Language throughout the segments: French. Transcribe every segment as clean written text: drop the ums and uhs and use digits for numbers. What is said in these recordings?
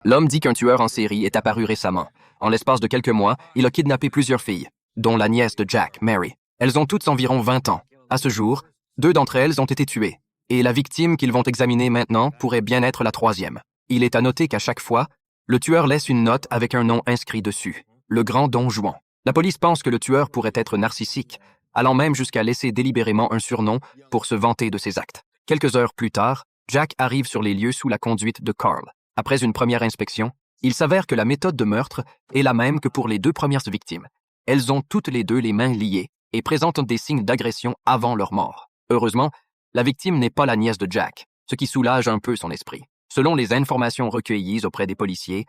L'homme dit qu'un tueur en série est apparu récemment. En l'espace de quelques mois, il a kidnappé plusieurs filles, dont la nièce de Jack, Mary. Elles ont toutes environ 20 ans. À ce jour, 2 d'entre elles ont été tuées. Et la victime qu'ils vont examiner maintenant pourrait bien être la troisième. Il est à noter qu'à chaque fois, le tueur laisse une note avec un nom inscrit dessus. Le grand Don Juan. La police pense que le tueur pourrait être narcissique, allant même jusqu'à laisser délibérément un surnom pour se vanter de ses actes. Quelques heures plus tard, Jack arrive sur les lieux sous la conduite de Carl. Après une première inspection, il s'avère que la méthode de meurtre est la même que pour les 2 premières victimes. Elles ont toutes les 2 les mains liées et présentent des signes d'agression avant leur mort. Heureusement, la victime n'est pas la nièce de Jack, ce qui soulage un peu son esprit. Selon les informations recueillies auprès des policiers,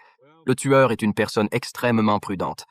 le tueur est une personne extrêmement prudente.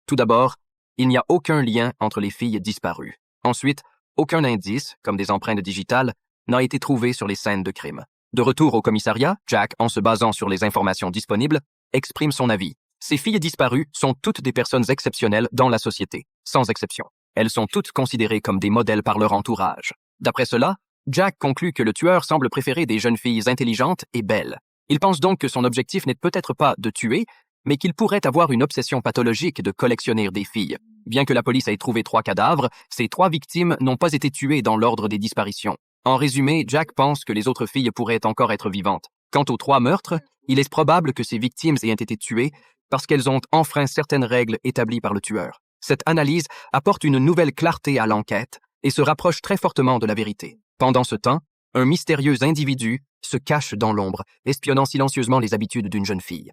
Tout d'abord, il n'y a aucun lien entre les filles disparues. Ensuite, aucun indice, comme des empreintes digitales, n'a été trouvé sur les scènes de crime. De retour au commissariat, Jack, en se basant sur les informations disponibles, exprime son avis. Ces filles disparues sont toutes des personnes exceptionnelles dans la société, sans exception. Elles sont toutes considérées comme des modèles par leur entourage. D'après cela, Jack conclut que le tueur semble préférer des jeunes filles intelligentes et belles. Il pense donc que son objectif n'est peut-être pas de tuer, mais qu'il pourrait avoir une obsession pathologique de collectionner des filles. Bien que la police ait trouvé 3 cadavres, ces 3 victimes n'ont pas été tuées dans l'ordre des disparitions. En résumé, Jack pense que les autres filles pourraient encore être vivantes. Quant aux 3 meurtres, il est probable que ces victimes aient été tuées parce qu'elles ont enfreint certaines règles établies par le tueur. Cette analyse apporte une nouvelle clarté à l'enquête et se rapproche très fortement de la vérité. Pendant ce temps, un mystérieux individu se cache dans l'ombre, espionnant silencieusement les habitudes d'une jeune fille.